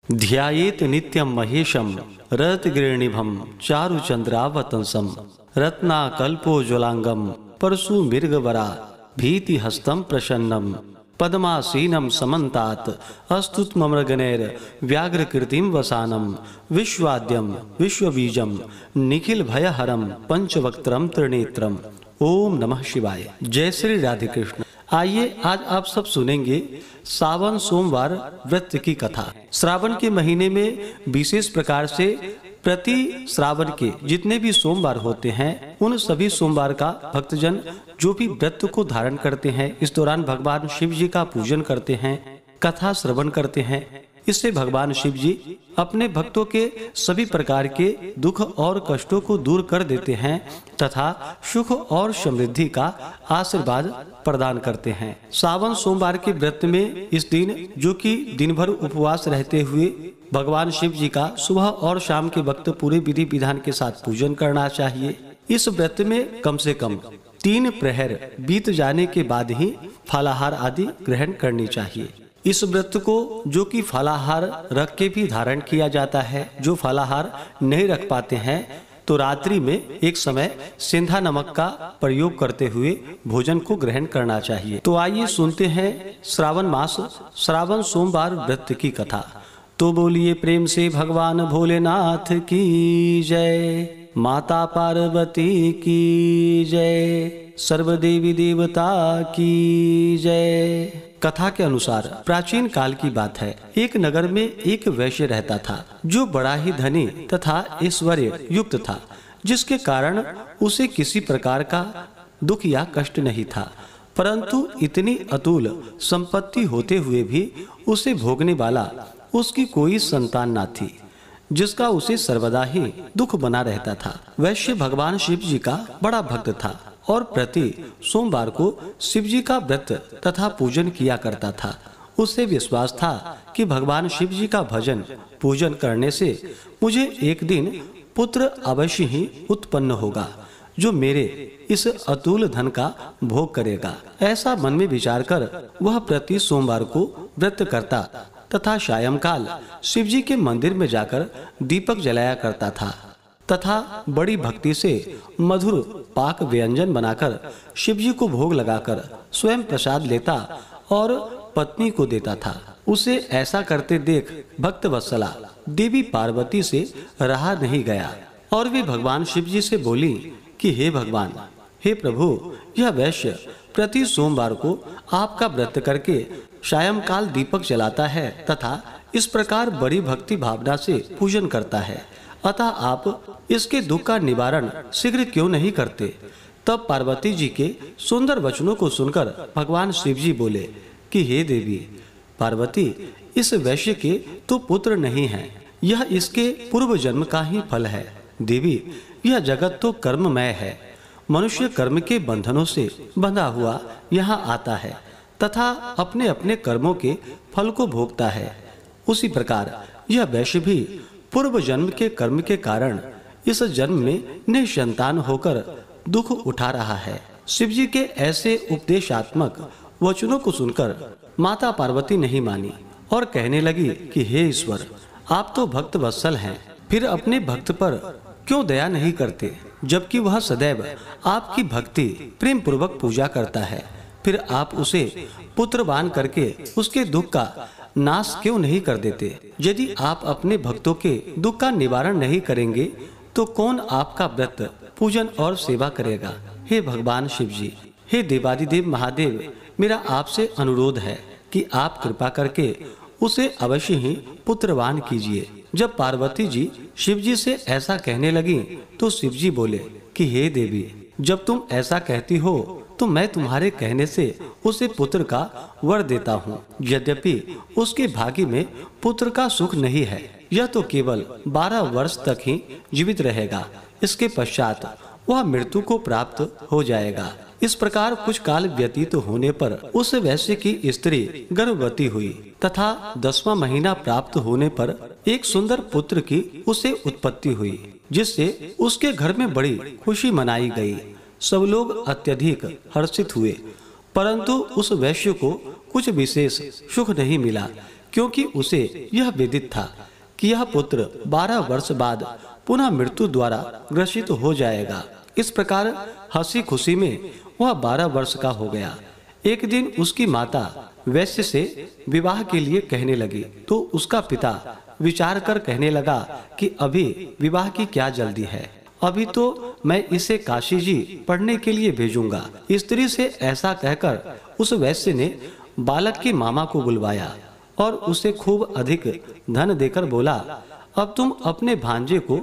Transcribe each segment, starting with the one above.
ध्यायेत नित्यं महेशं रत्गृणिभं चारुचंद्रावतंसं रत्नाकल्पोज्ज्वलांगं परशु मृगवरा भीतिहस्तं प्रसन्नं पद्मासीनं समन्तात् अस्तुत्ममृगणैर् व्याघ्रकृतिं वसानं विश्वाद्यं विश्वबीजं निखिल भयहरं पंचवक्त्रं त्रिनेत्रम्। ओम नमः शिवाय। जय श्री राधे कृष्ण। आइए आज आप सब सुनेंगे सावन सोमवार व्रत की कथा। श्रावण के महीने में विशेष प्रकार से प्रति श्रावण के जितने भी सोमवार होते हैं उन सभी सोमवार का भक्तजन जो भी व्रत को धारण करते हैं, इस दौरान भगवान शिव जी का पूजन करते हैं, कथा श्रवण करते हैं। इससे भगवान शिव जी अपने भक्तों के सभी प्रकार के दुख और कष्टों को दूर कर देते हैं तथा सुख और समृद्धि का आशीर्वाद प्रदान करते हैं। सावन सोमवार के व्रत में इस दिन जो कि दिन भर उपवास रहते हुए भगवान शिव जी का सुबह और शाम के वक्त पूरे विधि विधान के साथ पूजन करना चाहिए। इस व्रत में कम से कम 3 प्रहर बीत जाने के बाद ही फलाहार आदि ग्रहण करनी चाहिए। इस व्रत को जो कि फलाहार रख के भी धारण किया जाता है, जो फलाहार नहीं रख पाते हैं तो रात्रि में एक समय सेंधा नमक का प्रयोग करते हुए भोजन को ग्रहण करना चाहिए। तो आइए सुनते हैं श्रावण मास श्रावण सोमवार व्रत की कथा। तो बोलिए प्रेम से भगवान भोलेनाथ की जय, माता पार्वती की जय, सर्वदेवी देवता की जय। कथा के अनुसार प्राचीन काल की बात है। एक नगर में एक वैश्य रहता था जो बड़ा ही धनी तथा ऐश्वर्य युक्त था, जिसके कारण उसे किसी प्रकार का दुख या कष्ट नहीं था। परंतु इतनी अतुल संपत्ति होते हुए भी उसे भोगने वाला उसकी कोई संतान न थी, जिसका उसे सर्वदा ही दुख बना रहता था। वैश्य भगवान शिव जी का बड़ा भक्त था और प्रति सोमवार को शिव जी का व्रत तथा पूजन किया करता था। उसे विश्वास था कि भगवान शिव जी का भजन पूजन करने से मुझे एक दिन पुत्र अवश्य ही उत्पन्न होगा, जो मेरे इस अतुल धन का भोग करेगा। ऐसा मन में विचार कर वह प्रति सोमवार को व्रत करता तथा सायंकाल शिव जी के मंदिर में जाकर दीपक जलाया करता था तथा बड़ी भक्ति से मधुर पाक व्यंजन बनाकर शिव जी को भोग लगाकर स्वयं प्रसाद लेता और पत्नी को देता था। उसे ऐसा करते देख भक्त वत्सला देवी पार्वती से रहा नहीं गया और वे भगवान शिव जी से बोली कि हे भगवान, हे प्रभु, यह वैश्य प्रति सोमवार को आपका व्रत करके सायंकाल दीपक जलाता है तथा इस प्रकार बड़ी भक्ति भावना से पूजन करता है, अतः आप इसके दुख का निवारण शीघ्र क्यों नहीं करते। तब पार्वती जी के सुंदर वचनों को सुनकर भगवान शिव जी बोले कि हे देवी पार्वती, इस वैश्य के तो पुत्र नहीं हैं, यह इसके पूर्व जन्म का ही फल है। देवी, यह जगत तो कर्ममय है, मनुष्य कर्म के बंधनों से बंधा हुआ यहाँ आता है तथा अपने अपने कर्मों के फल को भोगता है। उसी प्रकार यह वैश्य भी पूर्व जन्म के कर्म के कारण इस जन्म में निसंतान होकर दुख उठा रहा है। शिव जी के ऐसे उपदेशात्मक वचनों को सुनकर माता पार्वती नहीं मानी और कहने लगी कि हे ईश्वर, आप तो भक्त वत्सल हैं, फिर अपने भक्त पर क्यों दया नहीं करते, जबकि वह सदैव आपकी भक्ति प्रेम पूर्वक पूजा करता है। फिर आप उसे पुत्रवान करके उसके दुख का नाश क्यों नहीं कर देते। यदि आप अपने भक्तों के दुख का निवारण नहीं करेंगे तो कौन आपका व्रत पूजन और सेवा करेगा। हे भगवान शिव जी, हे देवादिदेव महादेव, मेरा आपसे अनुरोध है कि आप कृपा करके उसे अवश्य ही पुत्रवान कीजिए। जब पार्वती जी शिव जी से ऐसा कहने लगी तो शिव जी बोले कि हे देवी, जब तुम ऐसा कहती हो तो मैं तुम्हारे कहने से उसे पुत्र का वर देता हूँ। यद्यपि उसके भाग्य में पुत्र का सुख नहीं है, यह तो केवल 12 वर्ष तक ही जीवित रहेगा, इसके पश्चात वह मृत्यु को प्राप्त हो जाएगा। इस प्रकार कुछ काल व्यतीत होने पर उस वैश्य की स्त्री गर्भवती हुई तथा 10वां महीना प्राप्त होने पर एक सुंदर पुत्र की उसे उत्पत्ति हुई, जिससे उसके घर में बड़ी खुशी मनाई गई। सब लोग अत्यधिक हर्षित हुए, परंतु उस वैश्य को कुछ विशेष सुख नहीं मिला, क्योंकि उसे यह विदित था कि यह पुत्र 12 वर्ष बाद पुनः मृत्यु द्वारा ग्रसित हो जाएगा। इस प्रकार हंसी खुशी में वह 12 वर्ष का हो गया। एक दिन उसकी माता वैश्य से विवाह के लिए कहने लगी, तो उसका पिता विचार कर कहने लगा कि अभी विवाह की क्या जल्दी है, अभी तो मैं इसे काशी जी पढ़ने के लिए भेजूंगा। स्त्री से ऐसा कहकर उस वैश्य ने बालक के मामा को बुलवाया और उसे खूब अधिक धन देकर बोला, अब तुम अपने भांजे को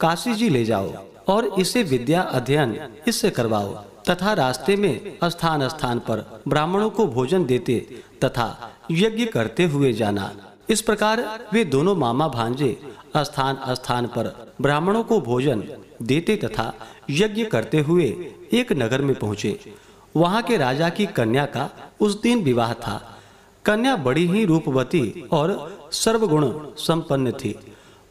काशी जी ले जाओ और इसे विद्या अध्ययन इससे करवाओ तथा रास्ते में स्थान स्थान पर ब्राह्मणों को भोजन देते तथा यज्ञ करते हुए जाना। इस प्रकार वे दोनों मामा भांजे स्थान स्थान पर ब्राह्मणों को भोजन देते तथा यज्ञ करते हुए एक नगर में पहुँचे। वहाँ के राजा की कन्या का उस दिन विवाह था। कन्या बड़ी ही रूपवती और सर्वगुण संपन्न थी,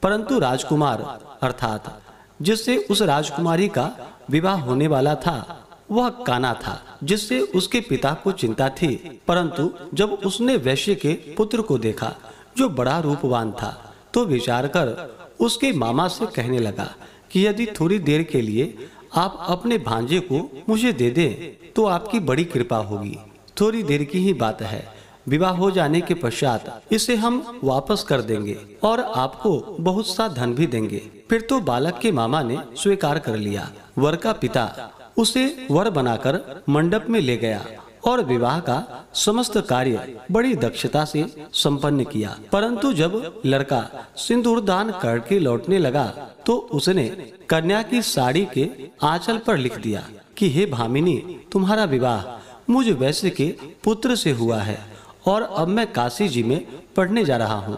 परंतु राजकुमार अर्थात जिससे उस राजकुमारी का विवाह होने वाला था वह काना था, जिससे उसके पिता को चिंता थी। परंतु जब उसने वैश्य के पुत्र को देखा जो बड़ा रूपवान था, तो विचार कर उसके मामा से कहने लगा कि यदि थोड़ी देर के लिए आप अपने भांजे को मुझे दे दें तो आपकी बड़ी कृपा होगी। थोड़ी देर की ही बात है, विवाह हो जाने के पश्चात इसे हम वापस कर देंगे और आपको बहुत सा धन भी देंगे। फिर तो बालक के मामा ने स्वीकार कर लिया। वर का पिता उसे वर बनाकर मंडप में ले गया और विवाह का समस्त कार्य बड़ी दक्षता से संपन्न किया। परंतु जब लड़का सिंदूर दान करके लौटने लगा तो उसने कन्या की साड़ी के आंचल पर लिख दिया कि हे भामिनी, तुम्हारा विवाह मुझ वैश्य के पुत्र से हुआ है और अब मैं काशी जी में पढ़ने जा रहा हूँ,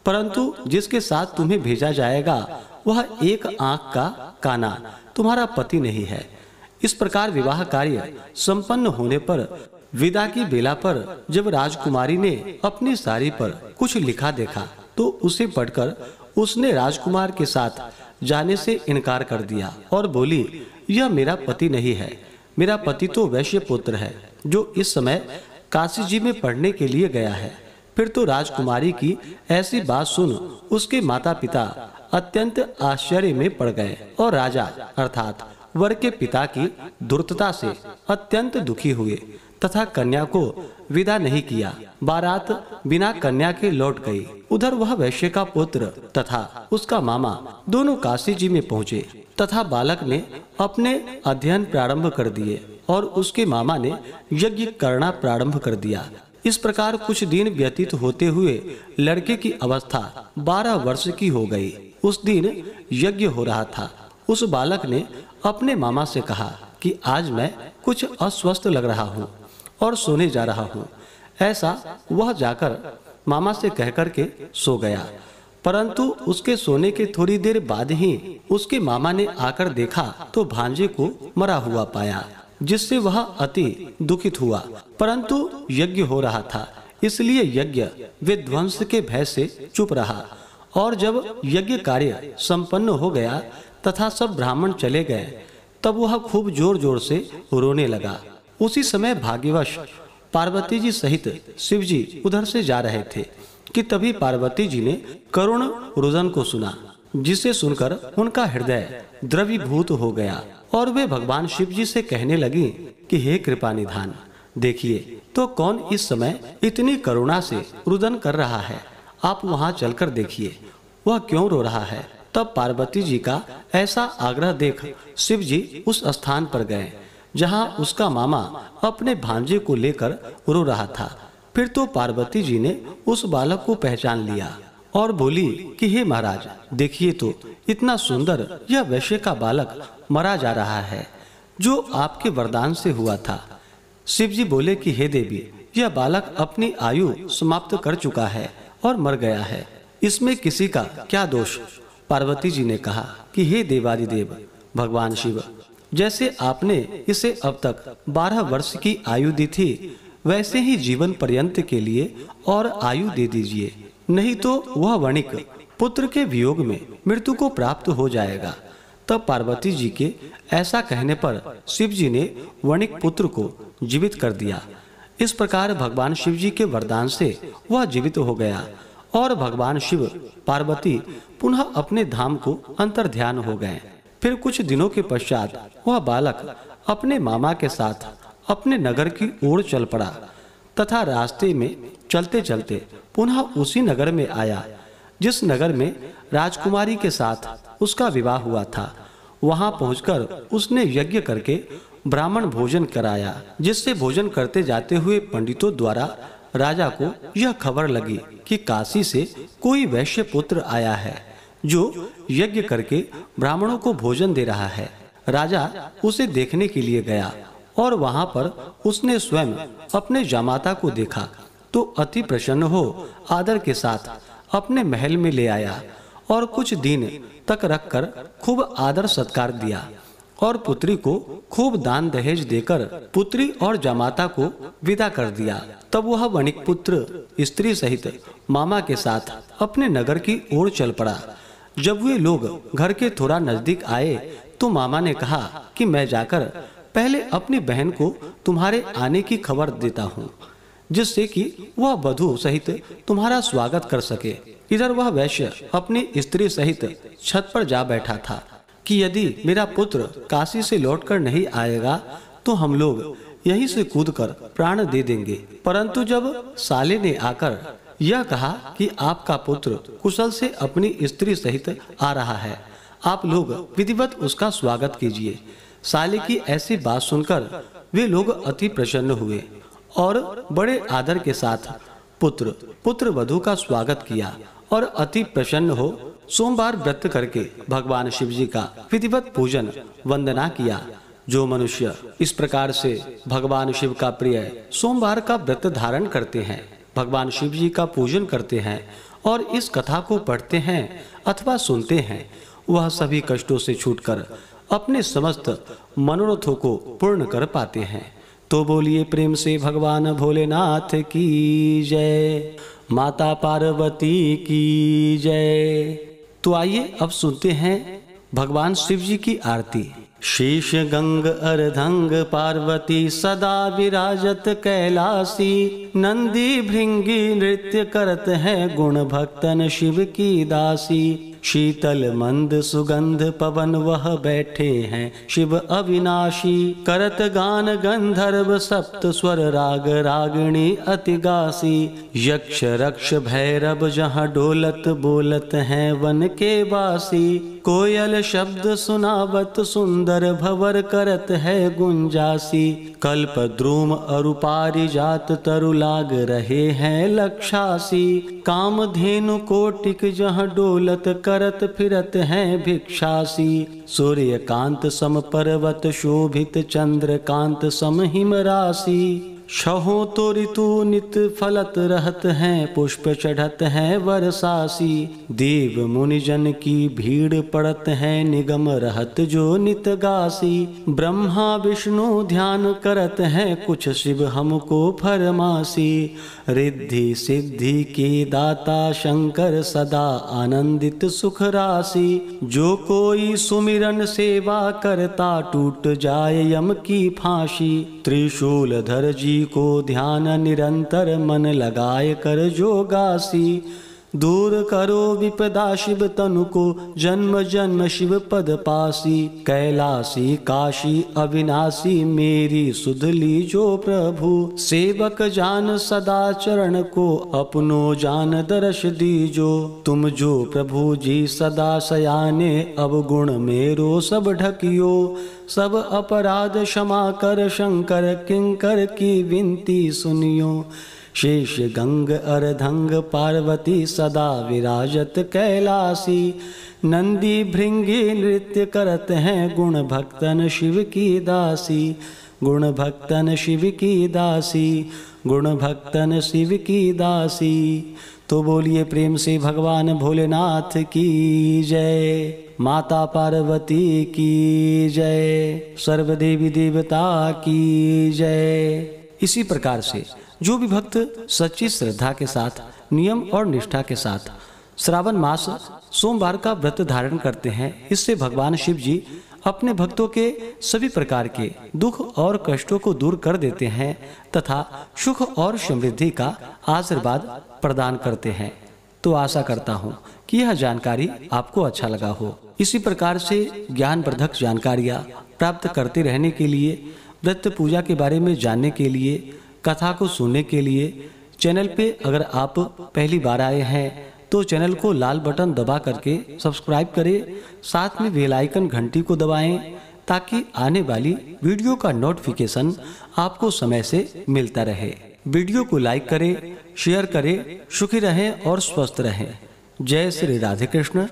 परंतु जिसके साथ तुम्हें भेजा जाएगा वह एक आंख का काना तुम्हारा पति नहीं है। इस प्रकार विवाह कार्य संपन्न होने पर विदा की बेला पर जब राजकुमारी ने अपनी साड़ी पर कुछ लिखा देखा तो उसे पढ़कर उसने राजकुमार के साथ जाने से इनकार कर दिया और बोली, यह मेरा पति नहीं है, मेरा पति तो वैश्य पुत्र है जो इस समय काशी जी में पढ़ने के लिए गया है। फिर तो राजकुमारी की ऐसी बात सुन उसके माता पिता अत्यंत आश्चर्य में पड़ गए और राजा अर्थात वर के पिता की धूर्तता से अत्यंत दुखी हुए तथा कन्या को विदा नहीं किया। बारात बिना कन्या के लौट गई। उधर वह वैश्य का पुत्र तथा उसका मामा दोनों काशी जी में पहुँचे तथा बालक ने अपने अध्ययन प्रारंभ कर दिए और उसके मामा ने यज्ञ करना प्रारंभ कर दिया। इस प्रकार कुछ दिन व्यतीत होते हुए लड़के की अवस्था 12 वर्ष की हो गई। उस दिन यज्ञ हो रहा था। उस बालक ने अपने मामा से कहा कि आज मैं कुछ अस्वस्थ लग रहा हूँ और सोने जा रहा हूँ। ऐसा वह जाकर मामा से कहकर के सो गया। परंतु उसके सोने के थोड़ी देर बाद ही उसके मामा ने आकर देखा तो भांजे को मरा हुआ पाया, जिससे वह अति दुखित हुआ। परंतु यज्ञ हो रहा था, इसलिए यज्ञ विध्वंस के भय से चुप रहा। और जब यज्ञ कार्य संपन्न हो गया तथा सब ब्राह्मण चले गए, तब वह खूब जोर जोर से रोने लगा। उसी समय भाग्यवश पार्वती जी सहित शिव जी उधर से जा रहे थे कि तभी पार्वती जी ने करुण रुदन को सुना, जिसे सुनकर उनका हृदय द्रवीभूत हो गया और वे भगवान शिव जी से कहने लगी कि हे कृपा निधान, देखिए तो कौन इस समय इतनी करुणा से रुदन कर रहा है। आप वहां चलकर देखिए वह क्यों रो रहा है। तब पार्वती जी का ऐसा आग्रह देख शिव जी उस स्थान पर गए जहां उसका मामा अपने भांजे को लेकर रो रहा था। फिर तो पार्वती जी ने उस बालक को पहचान लिया और बोली कि हे महाराज, देखिए तो इतना सुंदर यह वैश्य का बालक मरा जा रहा है जो आपके वरदान से हुआ था। शिव जी बोले कि हे देवी, यह बालक अपनी आयु समाप्त कर चुका है और मर गया है, इसमें किसी का क्या दोष। पार्वती जी ने कहा कि हे देवादिदेव भगवान शिव, जैसे आपने इसे अब तक 12 वर्ष की आयु दी थी, वैसे ही जीवन पर्यंत के लिए और आयु दे दीजिए, नहीं तो वह वणिक पुत्र के वियोग में मृत्यु को प्राप्त हो जाएगा। तब पार्वती जी के ऐसा कहने पर शिव जी ने वणिक पुत्र को जीवित कर दिया। इस प्रकार भगवान शिव जी के वरदान से वह जीवित हो गया और भगवान शिव पार्वती पुनः अपने धाम को अंतर्ध्यान हो गए। फिर कुछ दिनों के पश्चात वह बालक अपने मामा के साथ अपने नगर की ओर चल पड़ा तथा रास्ते में चलते चलते पुनः उसी नगर में आया जिस नगर में राजकुमारी के साथ उसका विवाह हुआ था। वहां पहुंचकर उसने यज्ञ करके ब्राह्मण भोजन कराया, जिससे भोजन करते जाते हुए पंडितों द्वारा राजा को यह खबर लगी कि काशी से कोई वैश्य पुत्र आया है जो यज्ञ करके ब्राह्मणों को भोजन दे रहा है। राजा उसे देखने के लिए गया और वहां पर उसने स्वयं अपने जामाता को देखा तो अति प्रसन्न हो आदर के साथ अपने महल में ले आया और कुछ दिन तक रखकर खूब आदर सत्कार दिया और पुत्री को खूब दान दहेज देकर पुत्री और जामाता को विदा कर दिया। तब वह वणिक पुत्र स्त्री सहित मामा के साथ अपने नगर की ओर चल पड़ा। जब वे लोग घर के थोड़ा नजदीक आए तो मामा ने कहा कि मैं जाकर पहले अपनी बहन को तुम्हारे आने की खबर देता हूँ, जिससे कि वह वधू सहित तुम्हारा स्वागत कर सके। इधर वह वैश्य अपनी स्त्री सहित छत पर जा बैठा था कि यदि मेरा पुत्र काशी से लौटकर नहीं आएगा तो हम लोग यहीं से कूदकर प्राण दे देंगे। परंतु जब साले ने आकर यह कहा कि आपका पुत्र कुशल से अपनी स्त्री सहित आ रहा है, आप लोग विधिवत उसका स्वागत कीजिए। साले की ऐसी बात सुनकर वे लोग अति प्रसन्न हुए और बड़े आदर के साथ पुत्र वधू का स्वागत किया और अति प्रसन्न हो सोमवार व्रत करके भगवान शिव जी का विधिवत पूजन वंदना किया। जो मनुष्य इस प्रकार से भगवान शिव का प्रिय सोमवार का व्रत धारण करते हैं, भगवान शिव जी का पूजन करते हैं और इस कथा को पढ़ते हैं अथवा सुनते हैं, वह सभी कष्टों से छूटकर अपने समस्त मनोरथों को पूर्ण कर पाते हैं। तो बोलिए प्रेम से भगवान भोलेनाथ की जय, माता पार्वती की जय। तो आइए अब सुनते हैं भगवान शिव जी की आरती। शीश गंग अर्धंग पार्वती सदा विराजत कैलासी, नंदी भृंगी नृत्य करत है गुण भक्तन शिव की दासी। शीतल मंद सुगंध पवन वह बैठे हैं शिव अविनाशी, करत गान गंधर्व सप्त स्वर राग रागिणी अति गासी। यक्ष रक्ष भैरव जहाँ डोलत बोलत हैं वन के वासी, कोयल शब्द सुनावत सुंदर भवर करत है गुंजासी। कल्प द्रुम अरु पारिजात तरु लाग रहे हैं लक्षासी, कामधेनु कोटिक जहाँ डोलत करत फिरत हैं भिक्षासी। सूर्यकांत सम पर्वत शोभित चंद्रकांत सम हिम राशि, छहो तो ऋतु नित फलत रहत हैं पुष्प चढ़त हैं वर्षासी। देव मुनि जन की भीड़ पड़त है निगम रहत जो नित गासी, ब्रह्मा विष्णु ध्यान करत हैं कुछ शिव हमको फरमासी। रिद्धि सिद्धि के दाता शंकर सदा आनंदित सुख राशि, जो कोई सुमिरन सेवा करता टूट जाए यम की फांसी। त्रिशूल धर जी को ध्यान निरंतर मन लगाए कर जो गासी, दूर करो विपदा शिव तनु को जन्म जन्म शिव पद पासी। कैलासी काशी अविनाशी मेरी सुध लीजो प्रभु, सेवक जान सदा चरण को अपनो जान दर्श दीजो। तुम जो प्रभु जी सदा सयाने अब गुण मेरो सब ढकियो, सब अपराध क्षमा कर शंकर किंकर की विनती सुनियो। शेष गंग अर्धंग पार्वती सदा विराजत कैलासी, नंदी भृंगी नृत्य करत हैं गुण भक्तन शिव की दासी। गुण भक्तन शिव की दासी, गुण भक्तन शिव की दासी। तो बोलिए प्रेम से भगवान भोलेनाथ की जय, माता पार्वती की जय, सर्वदेवी देवता की जय। इसी प्रकार से जो भी भक्त सच्ची श्रद्धा के साथ नियम और निष्ठा के साथ श्रावण मास सोमवार का व्रत धारण करते हैं, इससे भगवान शिव जी अपने भक्तों के सभी प्रकार के दुख और कष्टों को दूर कर देते हैं तथा सुख और समृद्धि का आशीर्वाद प्रदान करते हैं। तो आशा करता हूँ कि यह जानकारी आपको अच्छा लगा हो। इसी प्रकार से ज्ञानवर्धक जानकारियाँ प्राप्त करते रहने के लिए, व्रत पूजा के बारे में जानने के लिए, कथा को सुनने के लिए चैनल पे अगर आप पहली बार आए हैं तो चैनल को लाल बटन दबा करके सब्सक्राइब करें, साथ में बेल आइकन घंटी को दबाएं ताकि आने वाली वीडियो का नोटिफिकेशन आपको समय से मिलता रहे। वीडियो को लाइक करें, शेयर करें, सुखी रहें और स्वस्थ रहें। जय श्री राधे कृष्ण।